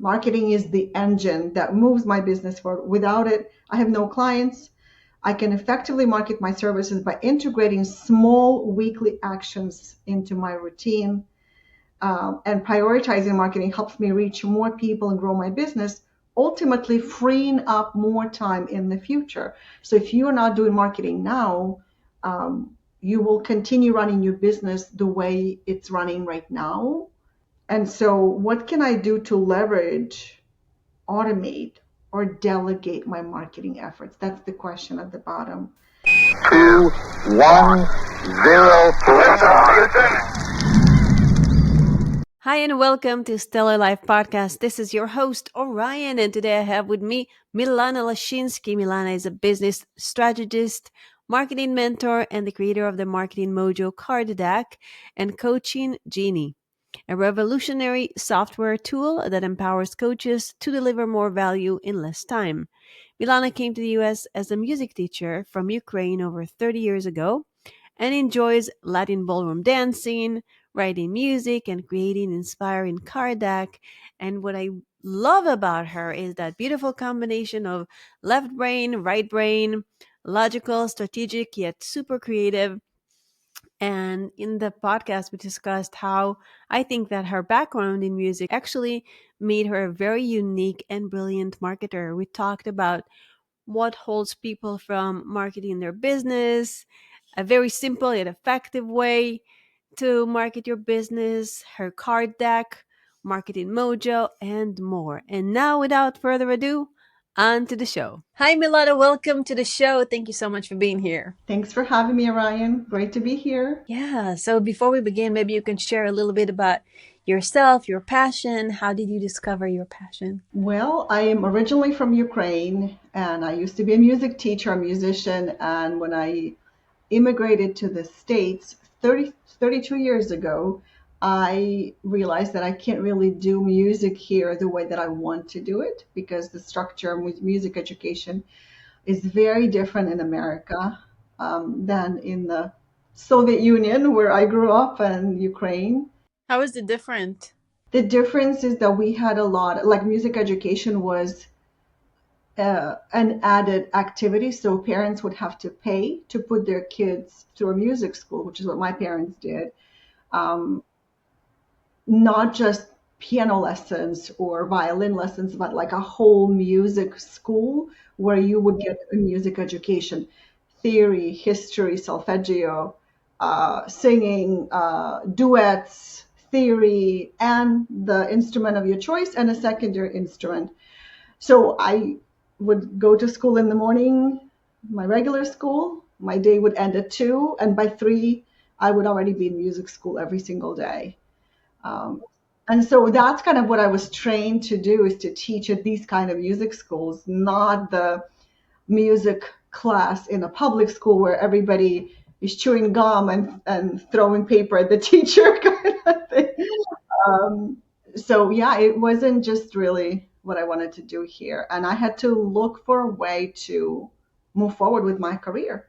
Marketing is the engine that moves my business forward. Without it, I have no clients. I can effectively market my services by integrating small weekly actions into my routine. And prioritizing marketing helps me reach more people and grow my business, ultimately freeing up more time in the future. So if you're not doing marketing now, you will continue running your business the way it's running right now. And so, what can I do to leverage, automate, or delegate my marketing efforts? That's the question at the bottom. 2, 1, 0. Hi, and welcome to Stellar Life Podcast. This is your host, Orion, and today I have with me Milana Leshinsky. Milana is a business strategist, marketing mentor, and the creator of the Marketing Mojo card deck and Coaching Genie, a revolutionary software tool that empowers coaches to deliver more value in less time. Milana came to the US as a music teacher from Ukraine over 30 years ago and enjoys Latin ballroom dancing, writing music, and creating inspiring card deck. And what I love about her is that beautiful combination of left brain, right brain, logical, strategic, yet super creative. And in the podcast, we discussed how I think that her background in music actually made her a very unique and brilliant marketer. We talked about what holds people from marketing their business, a very simple yet effective way to market your business, her card deck, Marketing Mojo, and more. And now, without further ado, on to the show. Hi, Milana. Welcome to the show. Thank you so much for being here. Thanks for having me, Orion. Great to be here. Yeah. So before we begin, maybe you can share a little bit about yourself, your passion. How did you discover your passion? Well, I am originally from Ukraine, and I used to be a music teacher, a musician. And when I immigrated to the States 32 years ago, I realized that I can't really do music here the way that I want to do it because the structure with music education is very different in America than in the Soviet Union, where I grew up, and Ukraine. How is it different? The difference is that we had a lot, like music education was an added activity. So parents would have to pay to put their kids through a music school, which is what my parents did. Um, Not just piano lessons or violin lessons, but like a whole music school where you would get a music education, theory, history, solfeggio, singing, duets, theory, and the instrument of your choice and a secondary instrument. So I would go to school in the morning, my regular school. My day would end at 2, and by 3, I would already be in music school every single day. Um, and so that's kind of what I was trained to do, is to teach at these kind of music schools, not the music class in a public school where everybody is chewing gum and throwing paper at the teacher kind of thing. Um, so yeah, it wasn't just really what I wanted to do here. And I had to look for a way to move forward with my career.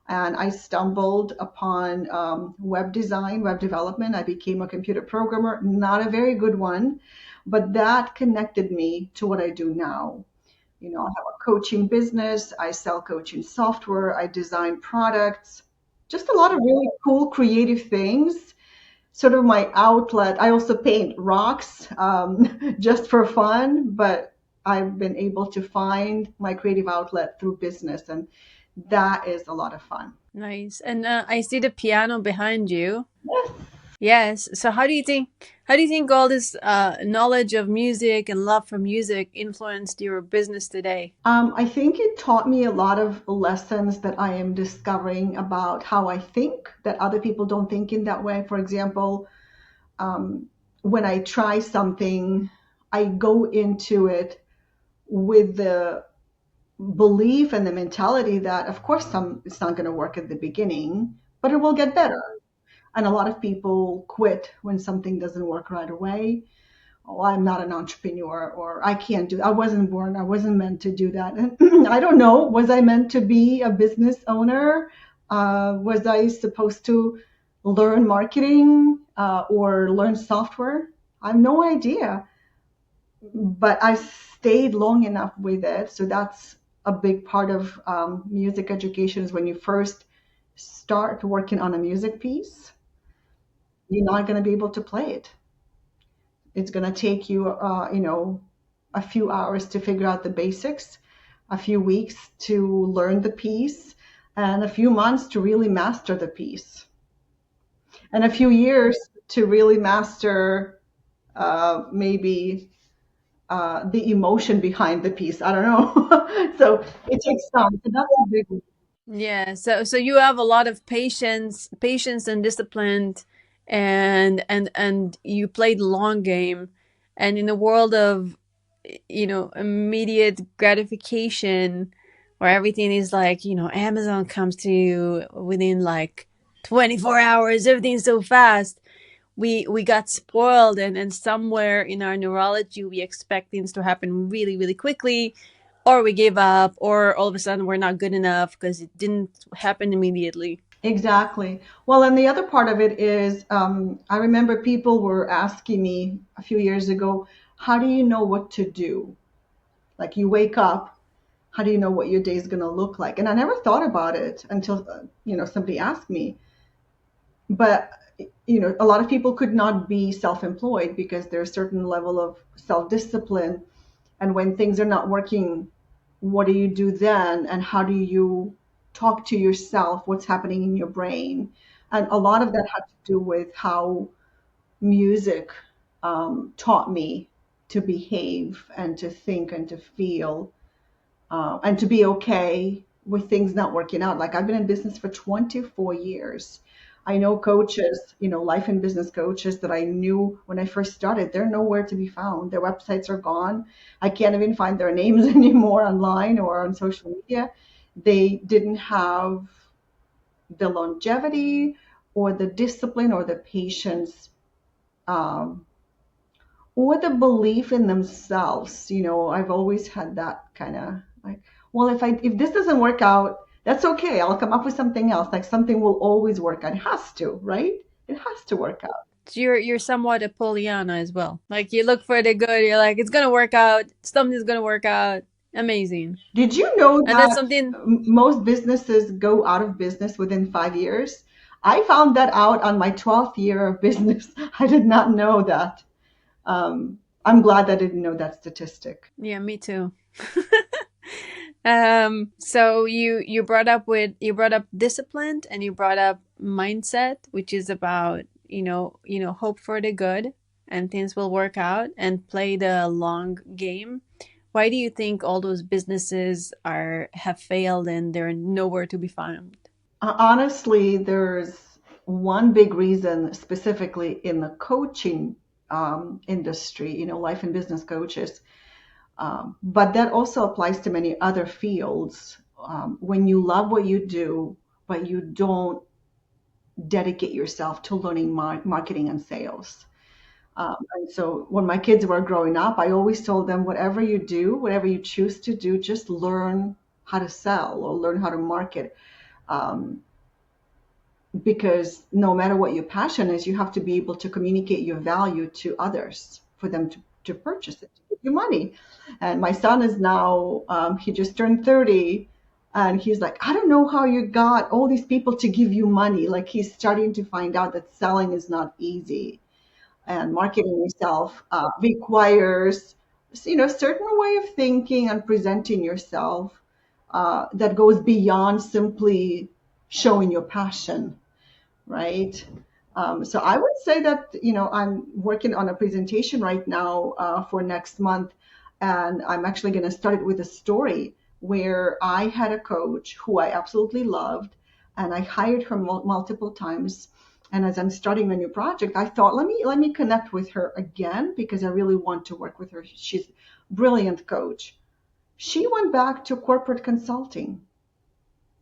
And I stumbled upon web design, web development. I became a computer programmer, not a very good one, but that connected me to what I do now. You know, I have a coaching business. I sell coaching software. I design products, just a lot of really cool, creative things. Sort of my outlet. I also paint rocks just for fun, but I've been able to find my creative outlet through business, and that is a lot of fun. Nice. And I see the piano behind you. Yes. Yes. So how do you think all this knowledge of music and love for music influenced your business today? I think it taught me a lot of lessons that I am discovering about how I think that other people don't think in that way. For example, um, when I try something, I go into it with the belief and the mentality that, of course, it's not going to work at the beginning, but it will get better. And a lot of people quit when something doesn't work right away. Oh, I'm not an entrepreneur, or I can't do. I wasn't born. I wasn't meant to do that. And I don't know. Was I meant to be a business owner? Was I supposed to learn marketing or learn software? I have no idea. but I stayed long enough with it. So that's a big part of music education is when you first start working on a music piece, you're not going to be able to play it. It's going to take you, a few hours to figure out the basics, a few weeks to learn the piece, and a few months to really master the piece, and a few years to really master maybe the emotion behind the piece. I don't know. So it takes time. So that's a big one. Yeah, so you have a lot of patience and discipline, and you play the long game, and in a world of immediate gratification, where everything is like, Amazon comes to you within like 24 hours, everything's so fast. We got spoiled, and somewhere in our neurology we expect things to happen really really quickly, or we give up, or all of a sudden we're not good enough because it didn't happen immediately. Exactly. Well, and the other part of it is, I remember people were asking me a few years ago, how do you know what to do? Like you wake up, how do you know what your day is going to look like? And I never thought about it until, somebody asked me. But, a lot of people could not be self-employed because there's a certain level of self-discipline. And when things are not working, what do you do then? And how do you talk to yourself? What's happening in your brain? And a lot of that had to do with how music taught me to behave and to think and to feel, and to be okay with things not working out. Like I've been in business for 24 years. I know coaches, life and business coaches that I knew when I first started, they're nowhere to be found. Their websites are gone. I can't even find their names anymore online or on social media. They didn't have the longevity or the discipline or the patience, um, or the belief in themselves. I've always had that kind of like, well, if this doesn't work out, that's okay. I'll come up with something else. Like something will always work out. It has to, right? It has to work out. So you're somewhat a Pollyanna as well. Like you look for the good. You're like, it's gonna work out. Something's gonna work out. Amazing. Did you know And that's that something. most businesses go out of business within 5 years? I found that out on my 12th year of business. I did not know that. I'm glad I didn't know that statistic. Yeah, me too. So you brought up discipline, and you brought up mindset, which is about hope for the good, and things will work out, and play the long game. Why do you think all those businesses are have failed and they're nowhere to be found? Honestly, there's one big reason, specifically in the coaching industry, life and business coaches, but that also applies to many other fields. When you love what you do, but you don't dedicate yourself to learning marketing and sales. And so when my kids were growing up, I always told them, whatever you do, whatever you choose to do, just learn how to sell or learn how to market. Um, because no matter what your passion is, you have to be able to communicate your value to others for them to purchase it, to give you money. And my son is now, he just turned 30, and he's like, I don't know how you got all these people to give you money. Like he's starting to find out that selling is not easy, and marketing yourself requires, certain way of thinking and presenting yourself that goes beyond simply showing your passion, right? So I would say that, I'm working on a presentation right now for next month, and I'm actually going to start it with a story where I had a coach who I absolutely loved, and I hired her multiple times. And as I'm starting a new project, I thought, let me connect with her again because I really want to work with her. She's a brilliant coach. She went back to corporate consulting.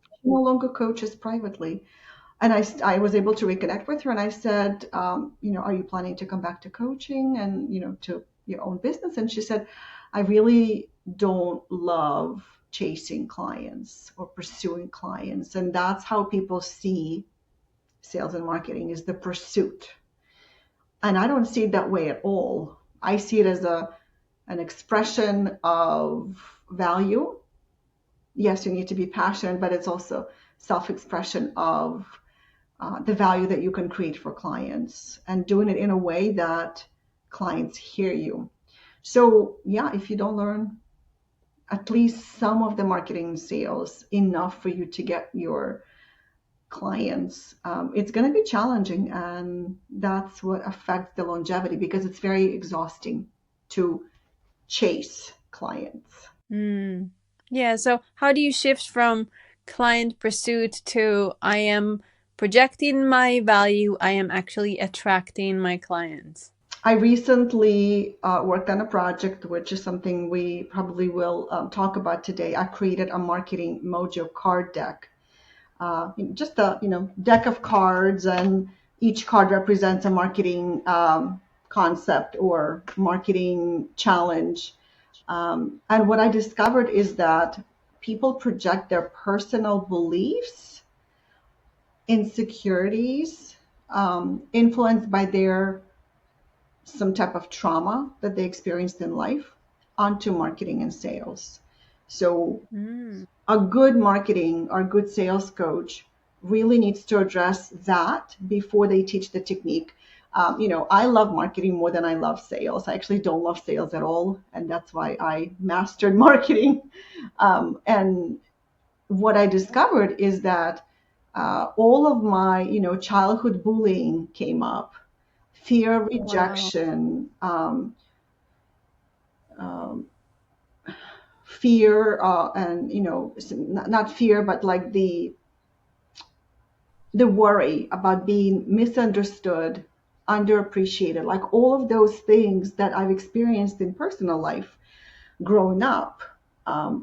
She no longer coaches privately. And I was able to reconnect with her, and I said, are you planning to come back to coaching and, to your own business? And she said, I really don't love chasing clients or pursuing clients. And that's how people see sales and marketing, is the pursuit. And I don't see it that way at all. I see it an expression of value. Yes, you need to be passionate, but it's also self-expression of the value that you can create for clients and doing it in a way that clients hear you. So yeah, if you don't learn at least some of the marketing and sales enough for you to get your clients, it's going to be challenging, and that's what affects the longevity because it's very exhausting to chase clients. Mm. Yeah. So, how do you shift from client pursuit to I am projecting my value, I am actually attracting my clients? I recently worked on a project, which is something we probably will talk about today. I created a marketing mojo card deck, just a deck of cards, and each card represents a marketing concept or marketing challenge. And what I discovered is that people project their personal beliefs, insecurities, influenced by their some type of trauma that they experienced in life onto marketing and sales. So Mm. a good marketing or good sales coach really needs to address that before they teach the technique. I love marketing more than I love sales. I actually don't love sales at all, and that's why I mastered marketing. And what I discovered is that all of my, childhood bullying came up, fear of Wow. rejection, um, fear, and not fear, but like the worry about being misunderstood, underappreciated, like all of those things that I've experienced in personal life growing up.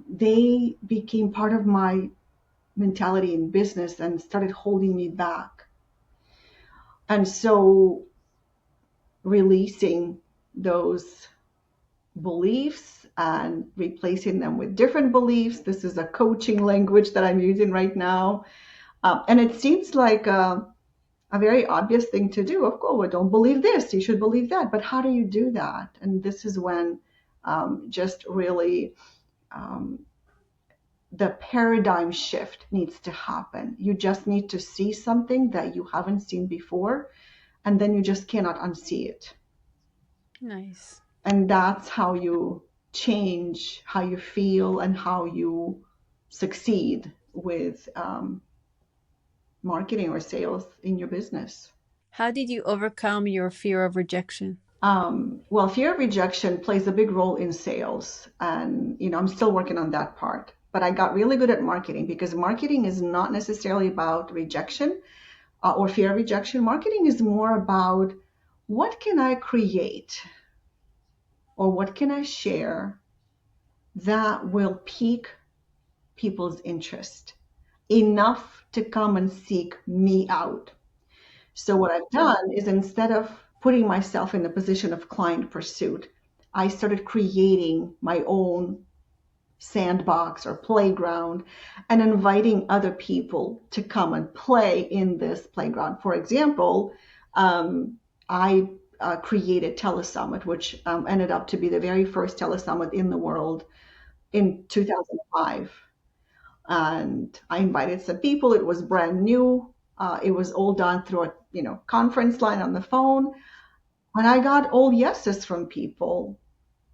They became part of my mentality in business and started holding me back. And so releasing those beliefs and replacing them with different beliefs. This is a coaching language that I'm using right now. And it seems like a very obvious thing to do. Of course, well, don't believe this, you should believe that. But how do you do that? And this is when just really um, the paradigm shift needs to happen. You just need to see something that you haven't seen before, and then you just cannot unsee it. Nice. And that's how you change how you feel and how you succeed with marketing or sales in your business. How did you overcome your fear of rejection? Well, fear of rejection plays a big role in sales, and I'm still working on that part. But I got really good at marketing because marketing is not necessarily about rejection or fear of rejection. Marketing is more about what can I create or what can I share that will pique people's interest enough to come and seek me out. So what I've done is instead of putting myself in the position of client pursuit, I started creating my own sandbox or playground and inviting other people to come and play in this playground. For example, I created telesummit, which ended up to be the very first telesummit in the world in 2005. And I invited some people. It was brand new. It was all done through a conference line on the phone, and I got all yeses from people.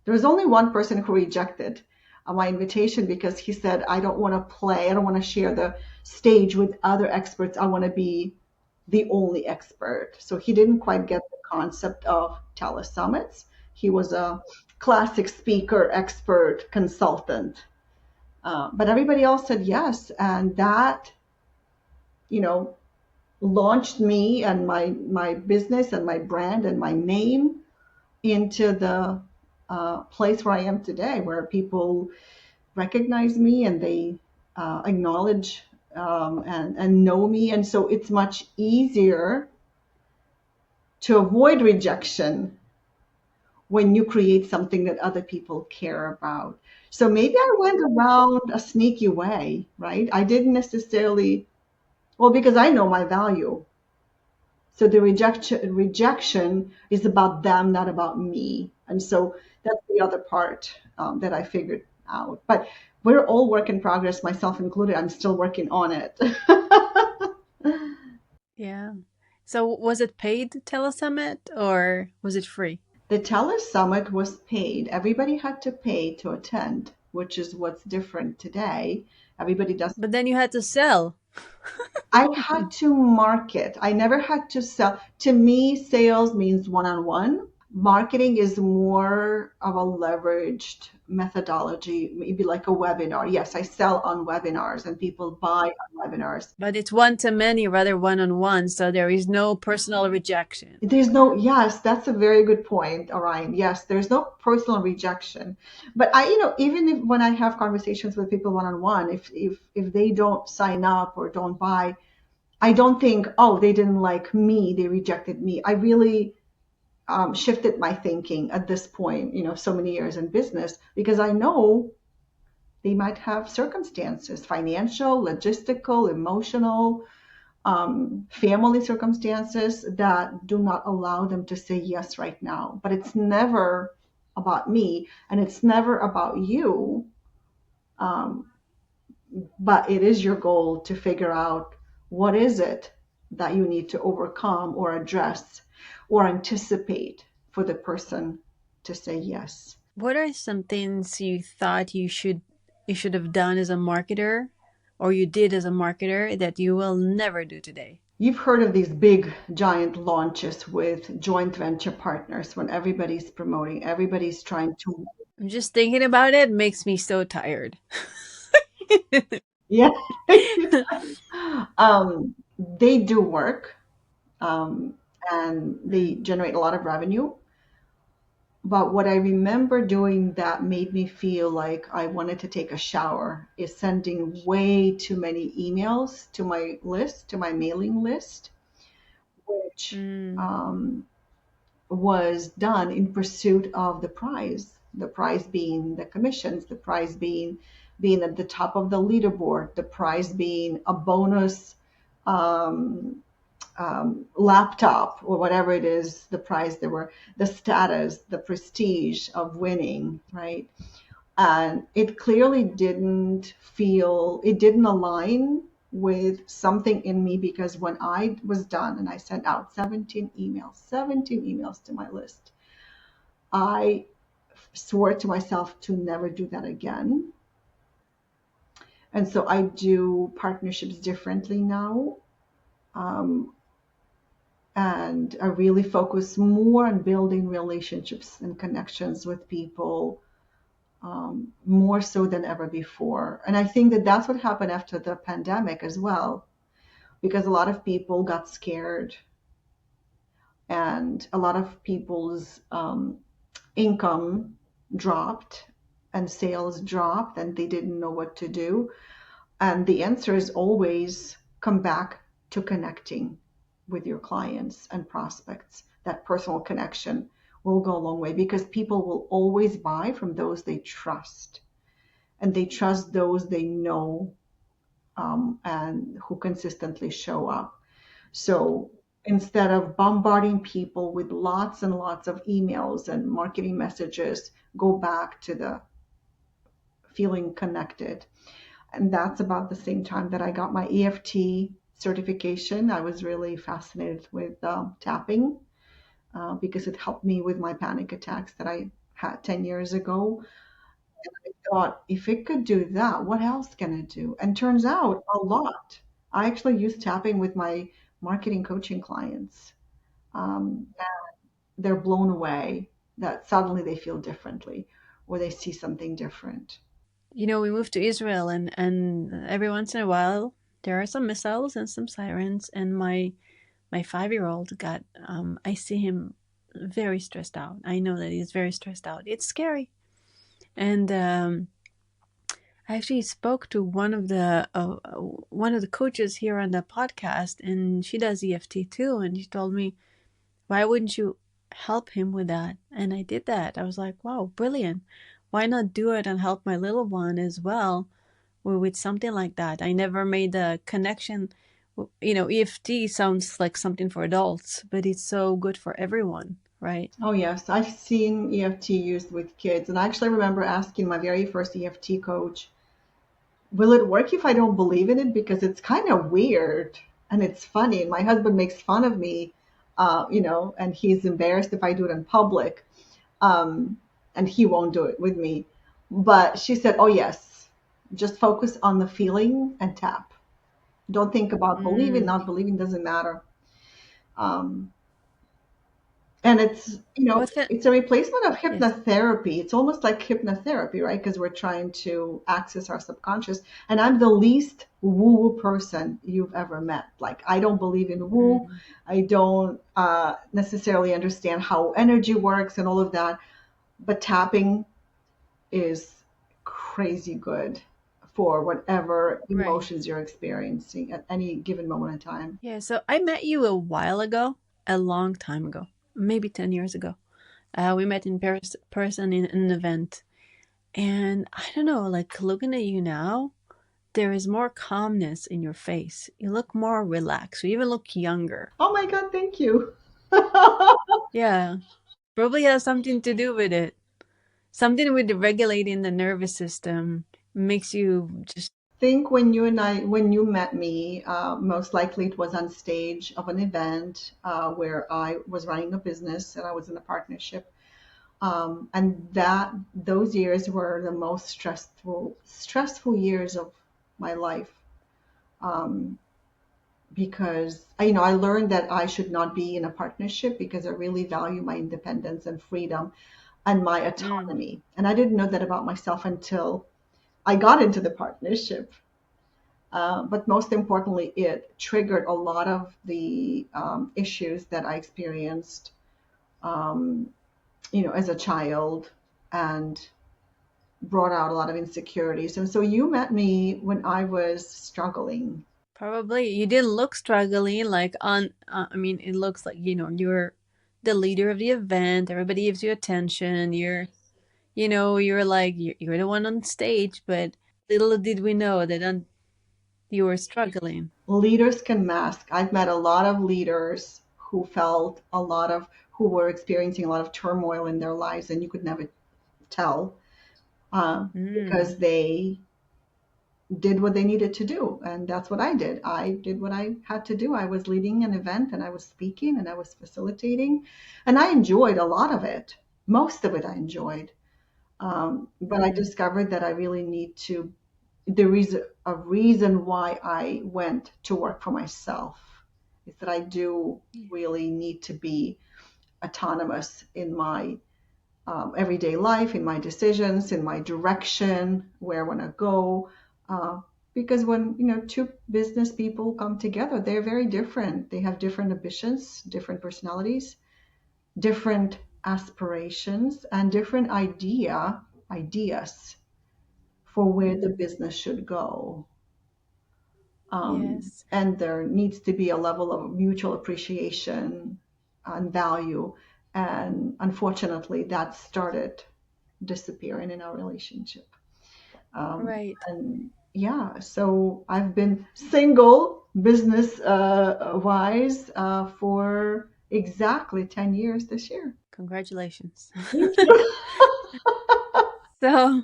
There was only one person who rejected my invitation because he said, "I don't want to play. I don't want to share the stage with other experts. I want to be the only expert." So he didn't quite get the concept of telesummits. He was a classic speaker, expert, consultant. But everybody else said yes, and that, you know, launched me and my business and my brand and my name into the place where I am today, where people recognize me and they acknowledge and know me, and so it's much easier to avoid rejection when you create something that other people care about. So maybe I went around a sneaky way, right? I didn't necessarily, well, because I know my value. So the rejection is about them, not about me. And so that's the other part that I figured out. But we're all work in progress, myself included. I'm still working on it. Yeah. So was it paid telesummit or was it free? The telesummit was paid. Everybody had to pay to attend, which is what's different today. Everybody does. But then you had to sell. I had to market. I never had to sell. To me, sales means one-on-one. Marketing is more of a leveraged methodology, maybe like a webinar. Yes, I sell on webinars and people buy on webinars. But it's one to many rather one on one, so there is no personal rejection. There's no, yes, that's a very good point, Orion. Yes, there's no personal rejection. But even if when I have conversations with people one-on-one, if they don't sign up or don't buy, I don't think, oh, they didn't like me, they rejected me. I really shifted my thinking at this point, so many years in business, because I know they might have circumstances, financial, logistical, emotional, family circumstances that do not allow them to say yes right now. But it's never about me and it's never about you. Um, but it is your goal to figure out what is it that you need to overcome or address or anticipate for the person to say yes. What are some things you thought you should have done as a marketer or you did as a marketer that you will never do today? You've heard of these big giant launches with joint venture partners when everybody's promoting, everybody's trying to. I'm just thinking about it makes me so tired. Yeah. They do work, um, and they generate a lot of revenue. But what I remember doing that made me feel like I wanted to take a shower is sending way too many emails to my list, to my mailing list, which Mm. was done in pursuit of the prize being the commissions, the prize being at the top of the leaderboard, the prize being a bonus um, laptop or whatever it is, the prize there were, the status, the prestige of winning, right? And it didn't align with something in me because when I was done and I sent out 17 emails to my list, I swore to myself to never do that again. And so I do partnerships differently now. Um, and I really focus more on building relationships and connections with people, more so than ever before. And I think that that's what happened after the pandemic as well, because a lot of people got scared and a lot of people's income dropped and sales dropped and they didn't know what to do. And the answer is always come back to connecting with your clients and prospects. That personal connection will go a long way because people will always buy from those they trust. And they trust those they know, and who consistently show up. So instead of bombarding people with lots and lots of emails and marketing messages, go back to the feeling connected. And that's about the same time that I got my EFT certification. I was really fascinated with tapping because it helped me with my panic attacks that I had 10 years ago. I thought, if it could do that, what else can it do? And turns out a lot. I actually use tapping with my marketing coaching clients. And they're blown away that suddenly they feel differently or they see something different. We moved to Israel, and every once in a while there are some missiles and some sirens, and my 5-year-old got I see him very stressed out. I know that he's very stressed out. It's scary. And I actually spoke to one of the coaches here on the podcast, and she does EFT too, and she told me, why wouldn't you help him with that? And I did that. I was like, wow, brilliant. Why not do it and help my little one as well with something like that? I never made the connection. EFT sounds like something for adults, but it's so good for everyone, right? Oh, yes. I've seen EFT used with kids. And I actually remember asking my very first EFT coach, will it work if I don't believe in it? Because it's kind of weird and it's funny. And my husband makes fun of me, and he's embarrassed if I do it in public. Um, and he won't do it with me. But she said, oh, yes, just focus on the feeling and tap. Don't think about believing, Mm. not believing doesn't matter. Um, and What can, it's a replacement of yes. hypnotherapy. It's almost like hypnotherapy, right? Because we're trying to access our subconscious. And I'm the least woo-woo person you've ever met. Like, I don't believe in woo. Mm. I don't necessarily understand how energy works and all of that. But tapping is crazy good for whatever Right. emotions you're experiencing at any given moment in time. Yeah, so I met you a while ago, a long time ago, maybe 10 years ago. We met in person in an event. And I don't know, like looking at you now, there is more calmness in your face. You look more relaxed. You even look younger. Oh my God, thank you. Yeah, probably has something to do with it. Something with regulating the nervous system makes you just. Think when you met me, most likely it was on stage of an event where I was running a business and I was in a partnership. And those years were the most stressful years of my life. Um, because I learned that I should not be in a partnership because I really value my independence and freedom and my Mm, autonomy. And I didn't know that about myself until I got into the partnership. But most importantly, it triggered a lot of the issues that I experienced, um, as a child, and brought out a lot of insecurities. And so you met me when I was struggling. probably you didn't look struggling. Like on, I mean, it looks like you're the leader of the event. Everybody gives you attention. You're like you're the one on stage. But little did we know that you were struggling. Leaders can mask. I've met a lot of leaders who were experiencing a lot of turmoil in their lives, and you could never tell Mm, because they did what they needed to do. And that's what I did. I did what I had to do. I was leading an event and I was speaking and I was facilitating, and I enjoyed a lot of it. Most of it I enjoyed. But I mm, discovered that I really need to, a reason why I went to work for myself is that I do yeah. really need to be autonomous in my everyday life, in my decisions, in my direction, where I want to go. Uh, because when two business people come together, they're very different. They have different ambitions, different personalities, different aspirations, and different ideas for where the business should go. Yes. And there needs to be a level of mutual appreciation and value. And unfortunately, that started disappearing in our relationship. Um, Right. and yeah, so I've been single, business wise, for exactly 10 years this year. Congratulations. Thank you. So,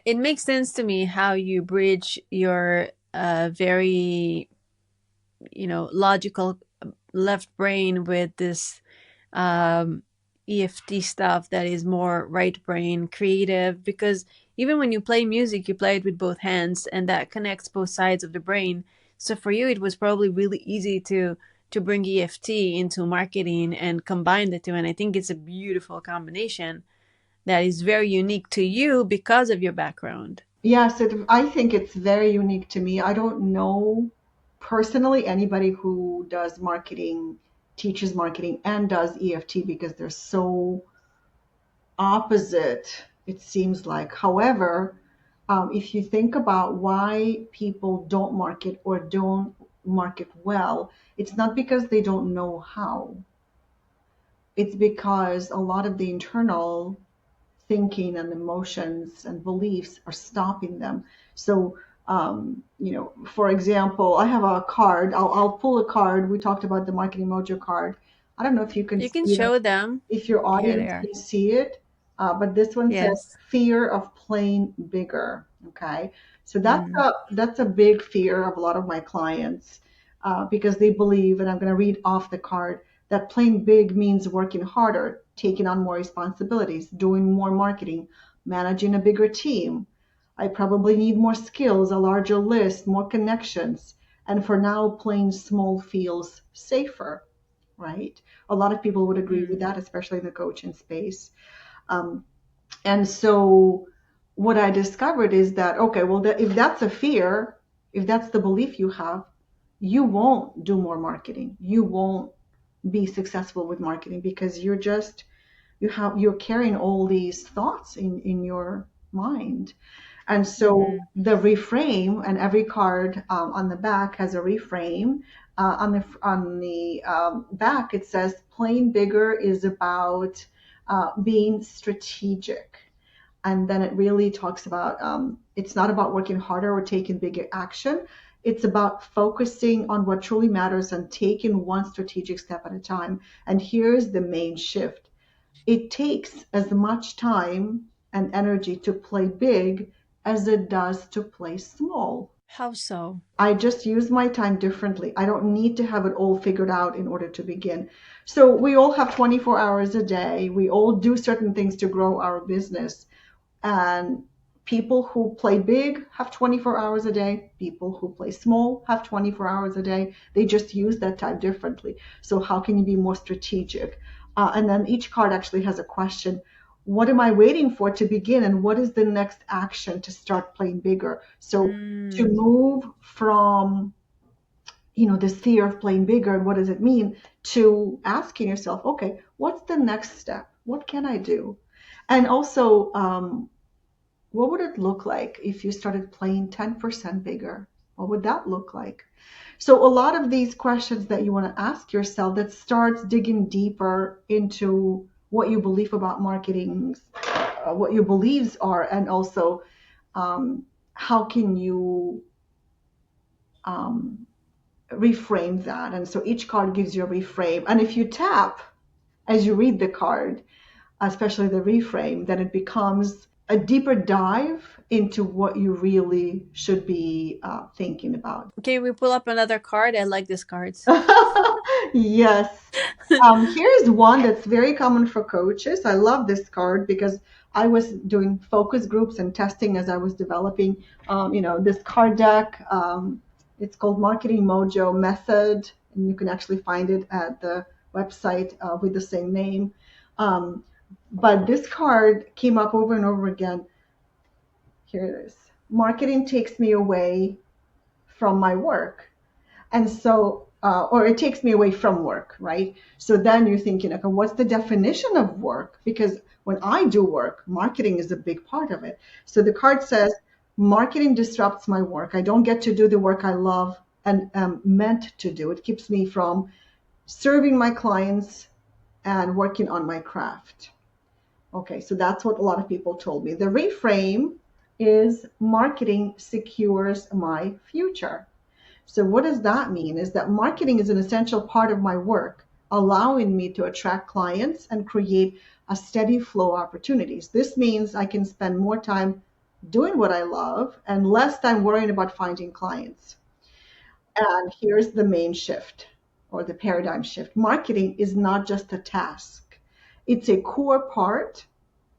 it makes sense to me how you bridge your very, logical left brain with this um, EFT stuff that is more right brain creative. Because even when you play music, you play it with both hands, and that connects both sides of the brain. So for you, it was probably really easy to bring EFT into marketing and combine the two. And I think it's a beautiful combination that is very unique to you because of your background. Yes, I think it's very unique to me. I don't know personally anybody who does marketing, teaches marketing, and does EFT because they're so opposite, it seems like. However, if you think about why people don't market or don't market well, it's not because they don't know how. It's because a lot of the internal thinking and emotions and beliefs are stopping them. So, for example, I have a card. I'll pull a card. We talked about the marketing mojo card. I don't know if you can You can see it, show them. if your Here they audience are. can see it, but this one says Yes. fear of playing bigger. Okay, so Mm. that's a big fear of a lot of my clients, because they believe, and I'm going to read off the card, that playing big means working harder, taking on more responsibilities, doing more marketing, managing a bigger team. I probably need more skills, a larger list, more connections, and for now, playing small feels safer, right? A lot of people would agree with Mm. that, especially in the coaching space. Um, and so, what I discovered is that, okay, well, if that's a fear, if that's the belief you have, you won't do more marketing. You won't be successful with marketing because you're carrying all these thoughts in your mind. And so Mm-hmm. the reframe, and every card on the back has a reframe. On the back, it says playing bigger is about being strategic. And then it really talks about it's not about working harder or taking bigger action. It's about focusing on what truly matters and taking one strategic step at a time. And here's the main shift: it takes as much time and energy to play big as it does to play small. How so? I just use my time differently. I don't need to have it all figured out in order to begin. So we all have 24 hours a day. We all do certain things to grow our business. And people who play big have 24 hours a day. People who play small have 24 hours a day. They just use that time differently. So how can you be more strategic? And then each card actually has a question. What am I waiting for to begin? And what is the next action to start playing bigger? So to Mm. move from, this fear of playing bigger and what does it mean, to asking yourself, okay, what's the next step? What can I do? And also, what would it look like if you started playing 10% bigger? What would that look like? So a lot of these questions that you want to ask yourself, that starts digging deeper into what you believe about marketing, what your beliefs are, and also how can you um, reframe that. And so each card gives you a reframe. And if you tap as you read the card, especially the reframe, then it becomes a deeper dive into what you really should be thinking about. Okay, we pull up another card. I like these cards. Yes. Here's one that's very common for coaches. I love this card because I was doing focus groups and testing as I was developing, this card deck. It's called Marketing Mojo Method, and you can actually find it at the website with the same name. Um, but this card came up over and over again. Here it is. Marketing takes me away from my work. And so, or it takes me away from work, right? So then you're thinking, okay, what's the definition of work? Because when I do work, marketing is a big part of it. So the card says, marketing disrupts my work. I don't get to do the work I love and am meant to do. It keeps me from serving my clients and working on my craft. Okay, so that's what a lot of people told me. The reframe is marketing secures my future. So what does that mean? Is that marketing is an essential part of my work, allowing me to attract clients and create a steady flow of opportunities. This means I can spend more time doing what I love and less time worrying about finding clients. And here's the main shift, or the paradigm shift. Marketing is not just a task. It's a core part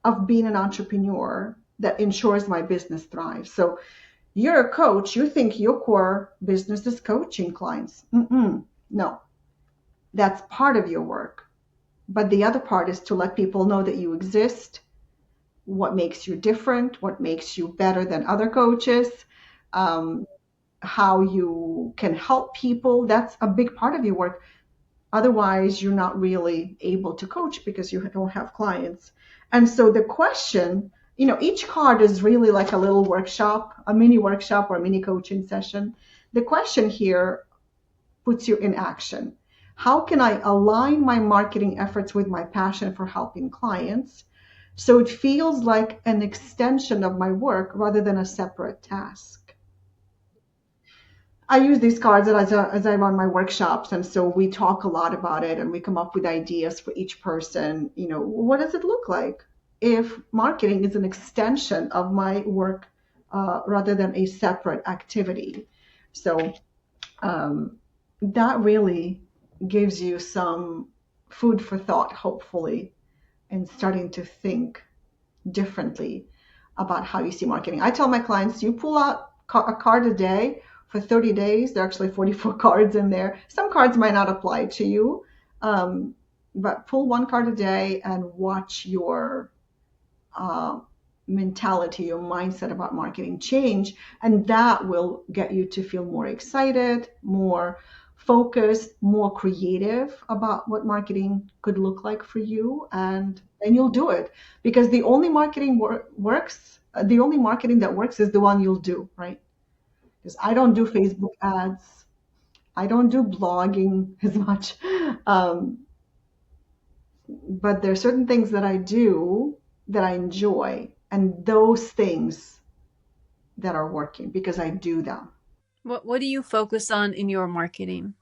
of being an entrepreneur that ensures my business thrives. So you're a coach, you think your core business is coaching clients. No, that's part of your work. But the other part is to let people know that you exist, what makes you different, what makes you better than other coaches, um, how you can help people. That's a big part of your work. Otherwise, you're not really able to coach because you don't have clients. And so the question, each card is really like a little workshop, a mini workshop or a mini coaching session. The question here puts you in action. How can I align my marketing efforts with my passion for helping clients so it feels like an extension of my work rather than a separate task? I use these cards as I run my workshops, and so we talk a lot about it, and we come up with ideas for each person. What does it look like if marketing is an extension of my work rather than a separate activity? So um, that really gives you some food for thought, hopefully, and starting to think differently about how you see marketing. I tell my clients, you pull out a card a day for 30 days. There are actually 44 cards in there. Some cards might not apply to you, but pull one card a day and watch your uh, mentality, your mindset about marketing change. And that will get you to feel more excited, more focused, more creative about what marketing could look like for you. And you'll do it because the only marketing works. The only marketing that works is the one you'll do, right? Because I don't do Facebook ads. I don't do blogging as much. Um, but there are certain things that I do that I enjoy, and those things that are working because I do them. What do you focus on in your marketing?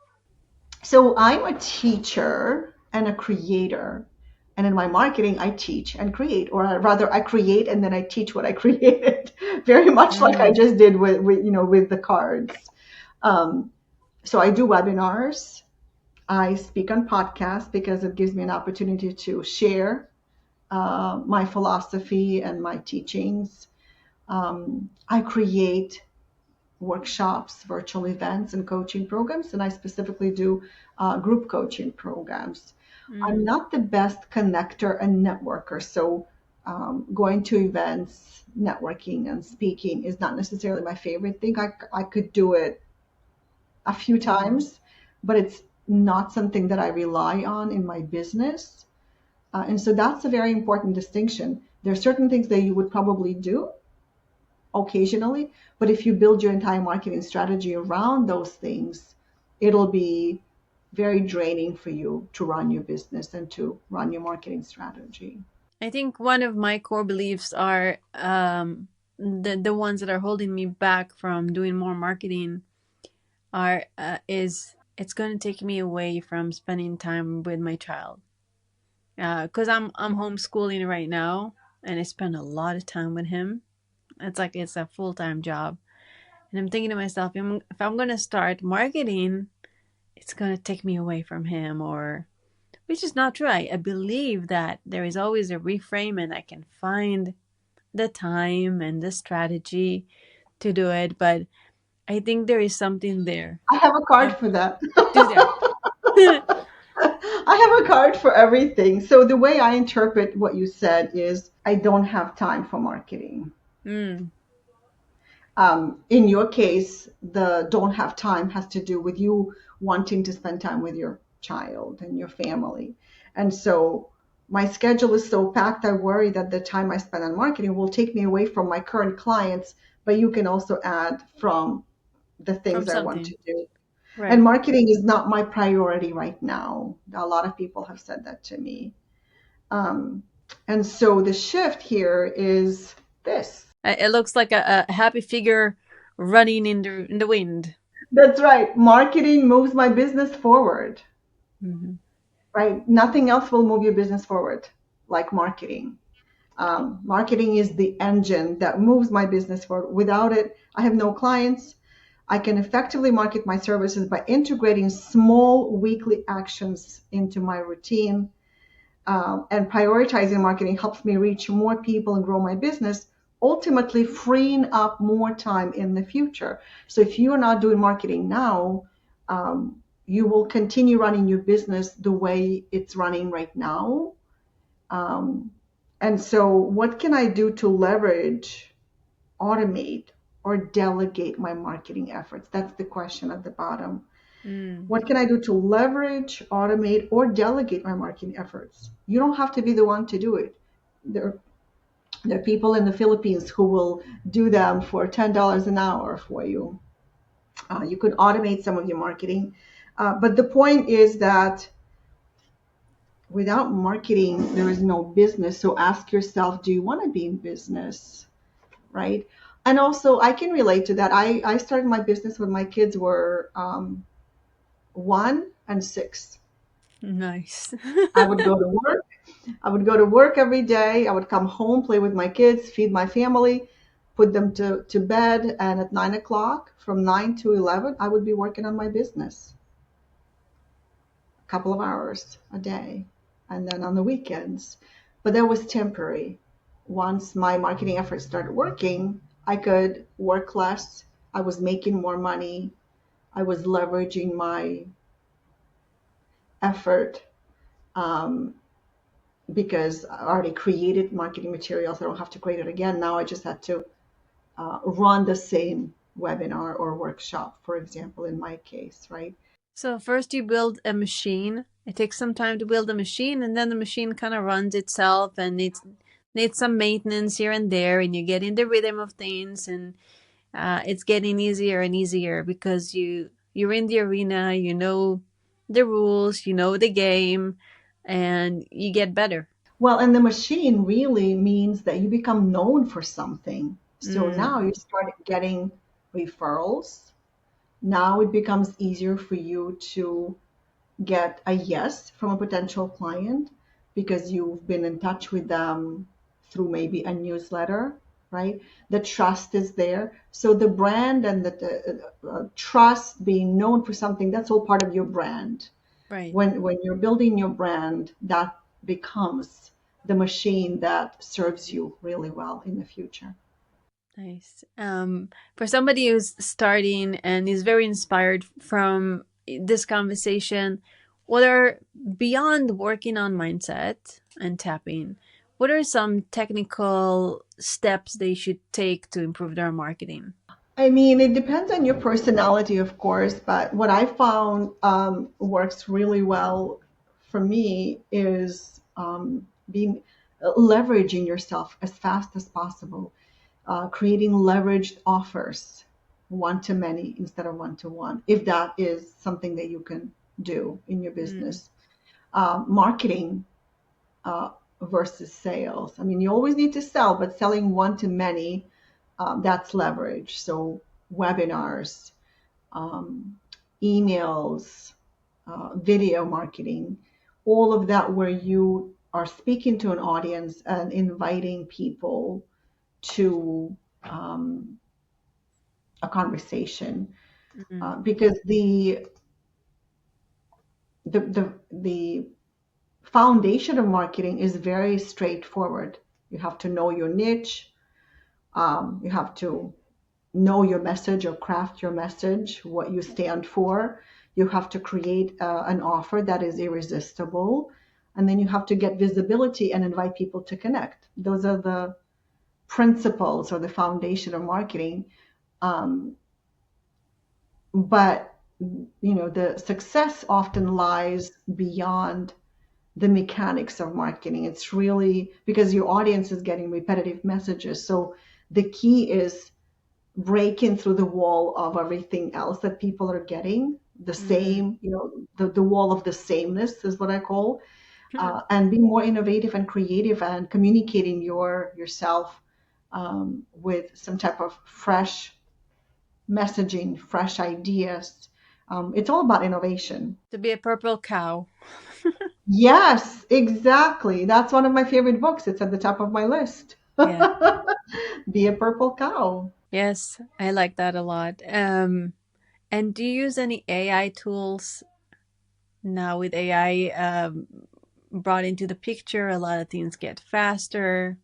So I'm a teacher and a creator. And in my marketing, I teach and create, or rather, I create and then I teach what I created, very much like I Mm. just did with the cards. Um, so I do webinars. I speak on podcasts because it gives me an opportunity to share my philosophy and my teachings. I create workshops, virtual events, and coaching programs, and I specifically do group coaching programs. I'm Mm. not the best connector and networker, so going to events, networking, and speaking is not necessarily my favorite thing. I could do it a few times, but it's not something that I rely on in my business. And so that's a very important distinction. There are certain things that you would probably do occasionally, but if you build your entire marketing strategy around those things, it'll be very draining for you to run your business and to run your marketing strategy. I think one of my core beliefs are the ones that are holding me back from doing more marketing are is it's going to take me away from spending time with my child. Because I'm homeschooling right now, and I spend a lot of time with him. It's like it's a full-time job, and I'm thinking to myself, if I'm going to start marketing, it's going to take me away from him, or which is not true. I believe that there is always a reframe, and I can find the time and the strategy to do it. But I think there is something there. I have a card Uh, for that. do that. I have a card for everything. So the way I interpret what you said is I don't have time for marketing. Mm. In your case, the don't have time has to do with you wanting to spend time with your child and your family. And so my schedule is so packed, I worry that the time I spend on marketing will take me away from my current clients, but you can also add from the From things I want something. to do. And Right. marketing is not my priority right now. A lot of people have said that to me. Um, and so the shift here is this. It looks like a happy figure running in the wind. That's right. Marketing moves my business forward, Hmm. right? Nothing else will move your business forward like marketing. Marketing is the engine that moves my business forward. Without it, I have no clients. I can effectively market my services by integrating small weekly actions into my routine. And prioritizing marketing helps me reach more people and grow my business, ultimately freeing up more time in the future. So if you are not doing marketing now, you will continue running your business the way it's running right now. Um, and so, what can I do to leverage, automate, or delegate my marketing efforts? That's the question at the bottom. Mm. What can I do to leverage, automate, or delegate my marketing efforts? You don't have to be the one to do it. There, there are people in the Philippines who will do them for $10 an hour for you. You could automate some of your marketing. But the point is that without marketing, there is no business. So ask yourself, do you want to be in business? Right? And also, I can relate to that. I started my business when my kids were 1 and 6. Nice. I would go to work. I would go to work every day. I would come home, play with my kids, feed my family, put them to bed. And at 9 o'clock, from 9 to 11, I would be working on my business a couple of hours a day. And then on the weekends. But that was temporary. Once my marketing efforts started working, I could work less. I was making more money. I was leveraging my effort um, because I already created marketing materials. I don't have to create it again. Now I just had to run the same webinar or workshop, for example, in my case, right? So first you build a machine. It takes some time to build a machine, and then the machine kind of runs itself and needs some maintenance here and there, and you get in the rhythm of things, and it's getting easier and easier because you're in the arena, you know the rules, you know the game, and you get better. Well, and the machine really means that you become known for something. So Mm, now you start getting referrals. Now it becomes easier for you to get a yes from a potential client because you've been in touch with them through maybe a newsletter, right? The trust is there. So the brand and the trust, being known for something, that's all part of your brand. right. When you're building your brand, that becomes the machine that serves you really well in the future. Nice. For somebody who's starting and is very inspired from this conversation, what are, beyond working on mindset and tapping, what are some technical steps they should take to improve their marketing? I mean, it depends on your personality, of course, but what I found works really well for me is being leveraging yourself as fast as possible, creating leveraged offers, one to many instead of one to one, if that is something that you can do in your Mm, business. Marketing uh, versus sales. I mean, you always need to sell, but selling one to many, that's leverage. So webinars, um, emails, video marketing, all of that where you are speaking to an audience and inviting people to a conversation. mm, Because the foundation of marketing is very straightforward. You have to know your niche. You have to know your message or craft your message, what you stand for. You have to create an offer that is irresistible. And then you have to get visibility and invite people to connect. Those are the principles or the foundation of marketing. Um, but the success often lies beyond the mechanics of marketing. It's really because your audience is getting repetitive messages. So the key is breaking through the wall of everything else that people are getting, the mm. same, the wall of the sameness is what I call, and be more innovative and creative and communicating yourself with some type of fresh messaging, fresh ideas. It's all about innovation. To be a purple cow. Yes, exactly. That's one of my favorite books. It's at the top of my list. Yeah. Be a purple cow. Yes, I like that a lot. And do you use any AI tools now? With AI brought into the picture, a lot of things get faster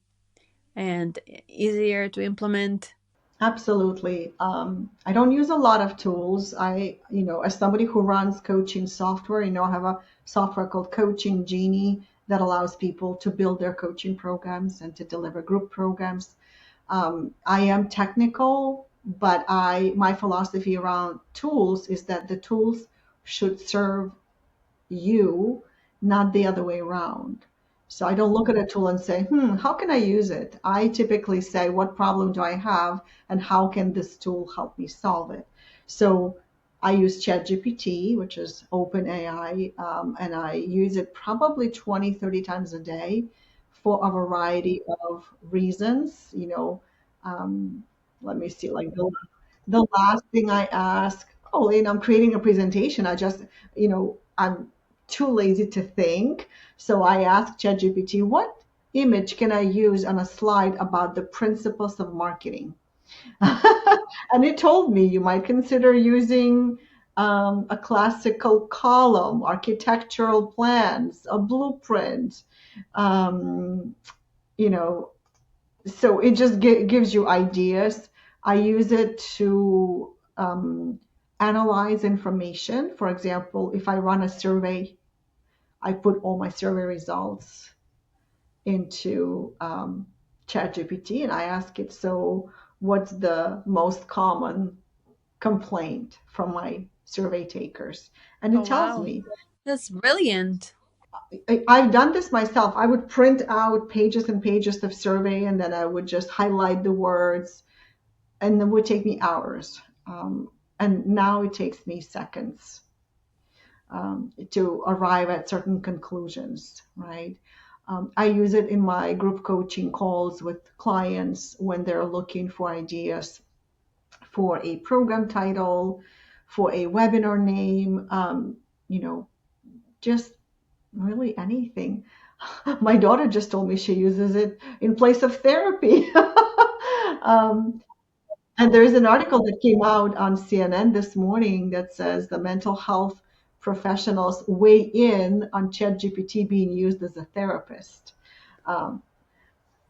and easier to implement. Absolutely. I don't use a lot of tools. As somebody who runs coaching software, I have a software called Coaching Genie that allows people to build their coaching programs and to deliver group programs. I am technical, but my philosophy around tools is that the tools should serve you, not the other way around. So I don't look at a tool and say, how can I use it? I typically say, what problem do I have and how can this tool help me solve it? So I use ChatGPT, which is OpenAI, and I use it probably 20, 30 times a day for a variety of reasons. Um, Let me see, like the last thing I ask, oh, I'm creating a presentation. I'm too lazy to think. So I asked ChatGPT, what image can I use on a slide about the principles of marketing? And it told me you might consider using a classical column, architectural plans, a blueprint, um, you know, so it just gives you ideas. I use it to analyze information. For example, if I run a survey, I put all my survey results into ChatGPT and I ask it, so what's the most common complaint from my survey takers? And Oh, it tells wow. me. That's brilliant. I've done this myself. I would print out pages and pages of survey and then I would just highlight the words and it would take me hours. And now it takes me seconds to arrive at certain conclusions, right? I use it in my group coaching calls with clients when they're looking for ideas for a program title, for a webinar name, you know, just really anything. My daughter just told me she uses it in place of therapy. um, And there's an article that came out on CNN this morning that says the mental health professionals weigh in on ChatGPT being used as a therapist. Um,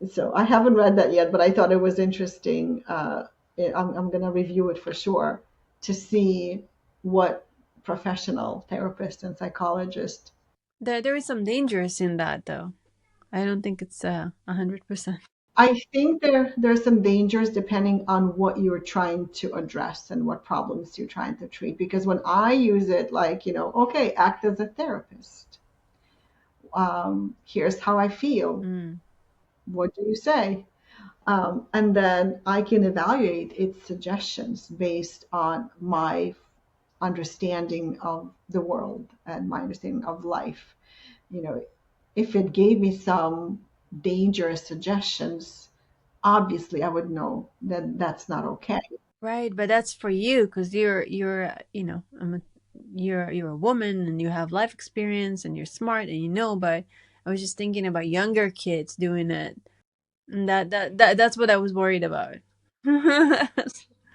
so I haven't read that yet, but I thought it was interesting. I'm going to review it for sure to see what professional therapists and psychologists. There is some dangers in that, though. I don't think it's 100%. I think there's some dangers depending on what you're trying to address and what problems you're trying to treat. Because when I use it, like, okay, act as a therapist. Here's how I feel. Mm. What do you say? And then I can evaluate its suggestions based on my understanding of the world and my understanding of life. You know, if it gave me some dangerous suggestions, obviously I would know that that's not okay. Right, but that's for you because you're you're a woman and you have life experience and you're smart and you know. But I was just thinking about younger kids doing it, and that's what I was worried about.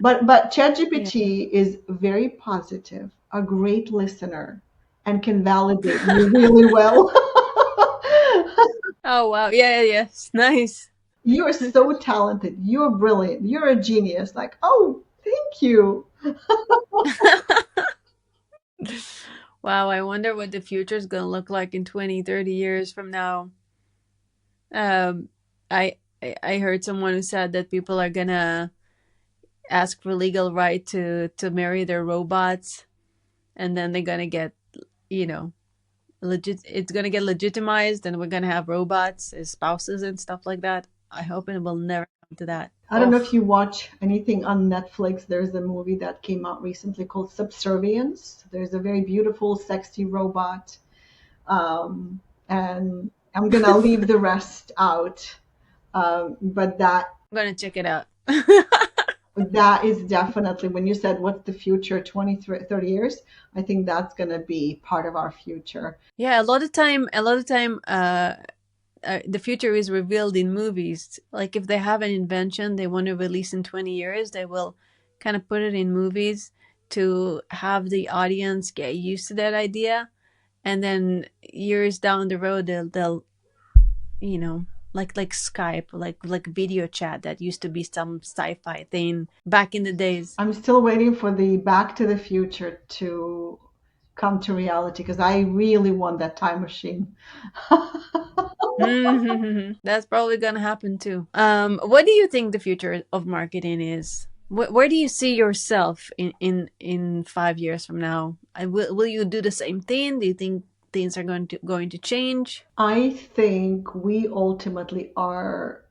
But Yeah. ChatGPT is very positive, a great listener, and can validate you really well. Oh wow. Yeah. Yeah. Yes. Nice. You are so talented. You're brilliant. You're a genius. Like, oh, thank you. Wow. I wonder what the future is gonna look like in 20, 30 years from now. Um, I heard someone who said that people are gonna ask for legal right to marry their robots, and then they're gonna get, you know, legit. It's gonna get legitimized, and we're gonna have robots as spouses and stuff like that. I hope it will never come to that. I don't know if Oh, you watch anything on Netflix. There's a movie that came out recently called Subservience. There's a very beautiful, sexy robot. And I'm going to leave the rest out. But I'm gonna check it out. that is definitely, when you said what's the future, 20, 30 years, I think that's going to be part of our future. Yeah, a lot of time, the future is revealed in movies. Like if they have an invention they want to release in 20 years, they will kind of put it in movies to have the audience get used to that idea, and then years down the road they'll you know, like Skype, like video chat that used to be some sci-fi thing back in the days. I'm still waiting for the Back to the Future to come to reality because I really want that time machine. That's probably gonna happen too. What do you think the future of marketing is? Where do you see yourself in 5 years from now? Will you do the same thing? Do you think things are going to change? I think we ultimately are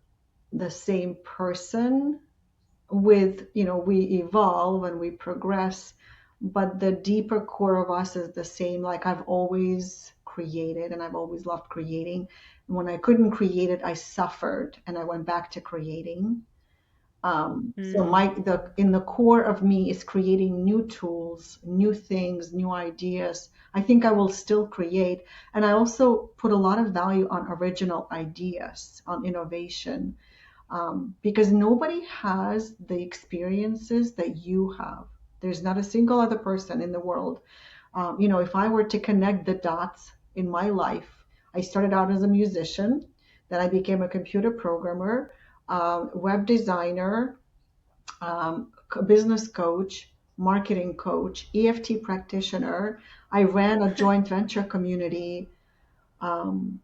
the same person with, we evolve and we progress, but the deeper core of us is the same. Like I've always created and I've always loved creating. And when I couldn't create it, I suffered and I went back to creating. So Mm. in the core of me is creating new tools, new things, new ideas. I think I will still create, and I also put a lot of value on original ideas, on innovation, because nobody has the experiences that you have. There's not a single other person in the world. If I were to connect the dots in my life, I started out as a musician, then I became a computer programmer, web designer, business coach, marketing coach, EFT practitioner. I ran a joint venture community. Um,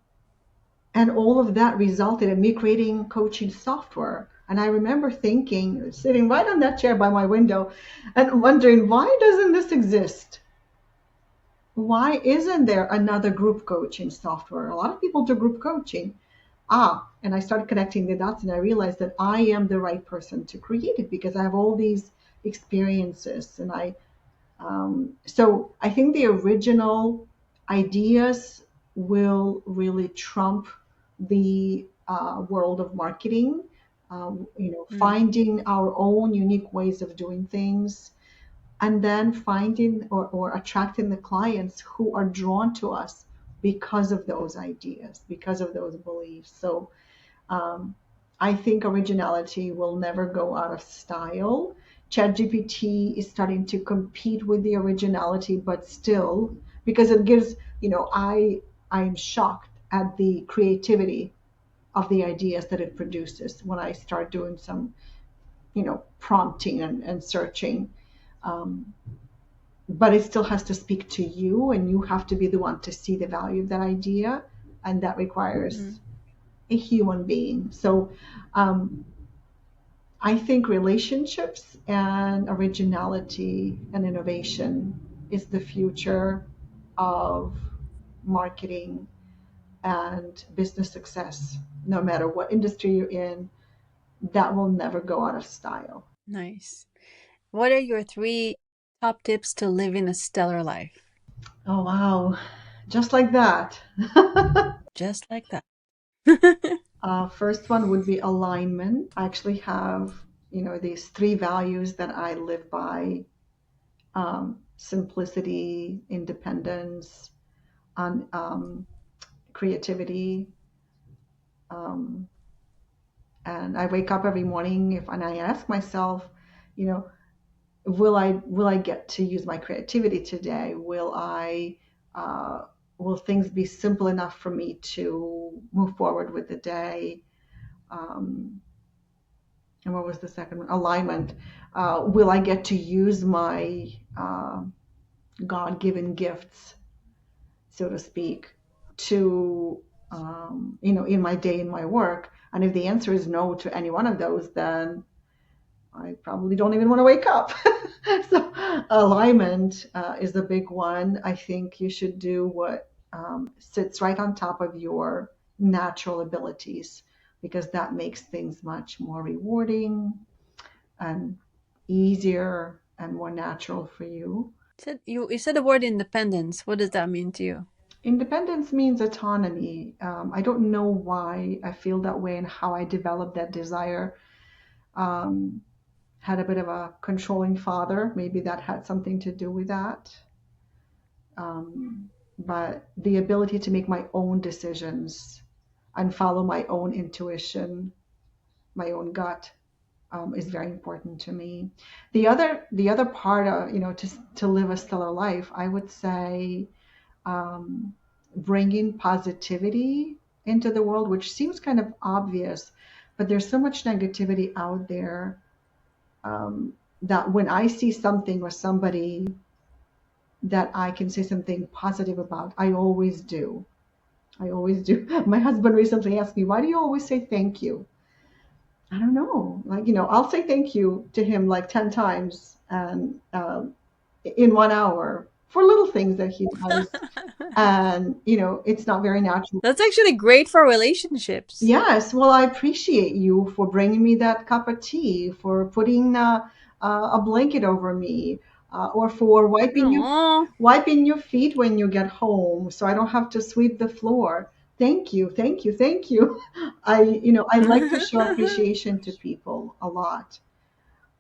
and all of that resulted in me creating coaching software. And I remember thinking, sitting right on that chair by my window and wondering, why doesn't this exist? Why isn't there another group coaching software? A lot of people do group coaching. And I started connecting the dots and I realized that I am the right person to create it because I have all these experiences. So I think the original ideas will really trump the world of marketing. Mm. Finding our own unique ways of doing things, and then finding or attracting the clients who are drawn to us because of those ideas, because of those beliefs. So um, I think originality will never go out of style. ChatGPT is starting to compete with the originality, but still, because it gives, I'm shocked at the creativity of the ideas that it produces when I start doing some, prompting and searching. Um, but it still has to speak to you, and you have to be the one to see the value of that idea, and that Mm. requires a human being. So um, I think relationships and originality and innovation is the future of marketing and business success. No matter what industry you're in, that will never go out of style. Nice. What are your three top tips to living a stellar life? Oh, wow. Just like that. Just like that. First one would be alignment. I actually have, these three values that I live by: simplicity, independence, and creativity. Um, and I wake up every morning and I ask myself, you know, will I get to use my creativity today? Uh, will things be simple enough for me to move forward with the day? Um, and what was the second one? Alignment. Will I get to use my God-given gifts, so to speak, to in my day, in my work? And if the answer is no to any one of those, then I probably don't even want to wake up. So alignment is the big one. I think you should do what sits right on top of your natural abilities, because that makes things much more rewarding and easier and more natural for you. You said the word independence. What does that mean to you? Independence means autonomy. I don't know why I feel that way and how I developed that desire. Um, had a bit of a controlling father. Maybe that had something to do with that. But the ability to make my own decisions and follow my own intuition, my own gut, is very important to me. The other part of, to live a stellar life, I would say, um, bringing positivity into the world, which seems kind of obvious, but there's so much negativity out there, that when I see something or somebody that I can say something positive about, I always do. I always do. My husband recently asked me, why do you always say thank you? I don't know. Like, I'll say thank you to him like 10 times and in 1 hour for little things that he does. And, it's not very natural. That's actually great for relationships. Yes, well, I appreciate you for bringing me that cup of tea, for putting a blanket over me, or for No. wiping your feet when you get home, so I don't have to sweep the floor. Thank you, thank you, thank you. I like to show appreciation to people a lot,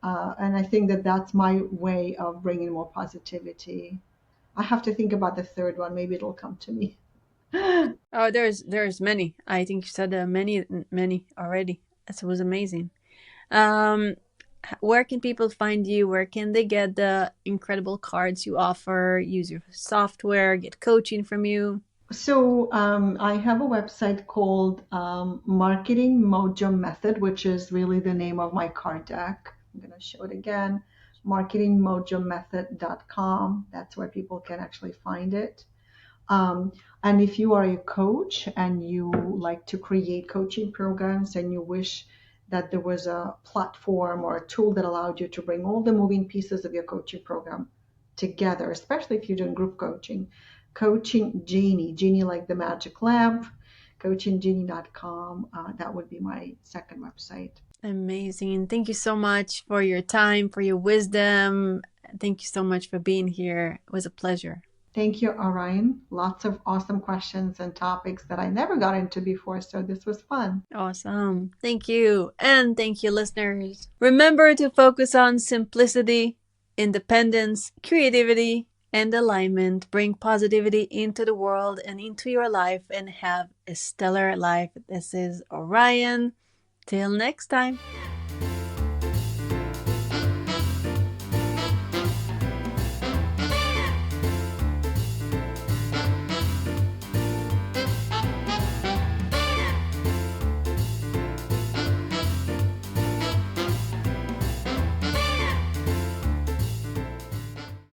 and I think that that's my way of bringing more positivity. I have to think about the third one. Maybe it'll come to me. Oh, there's many. I think you said many already. That was amazing. Um, where can people find you? Where can they get the incredible cards you offer? Use your software, get coaching from you. So I have a website called Marketing Mojo Method, which is really the name of my card deck. I'm going to show it again. Marketingmojomethod.com. That's where people can actually find it. And if you are a coach and you like to create coaching programs and you wish that there was a platform or a tool that allowed you to bring all the moving pieces of your coaching program together, especially if you're doing group coaching, Coaching Genie, Genie like the magic lamp, coachinggenie.com. That would be my second website. Amazing. Thank you so much for your time, for your wisdom. Thank you so much for being here. It was a pleasure. Thank you, Orion. Lots of awesome questions and topics that I never got into before, so this was fun. Awesome. Thank you. And thank you, listeners. Remember to focus on simplicity, independence, creativity, and alignment. Bring positivity into the world and into your life and have a stellar life. This is Orion. Till next time.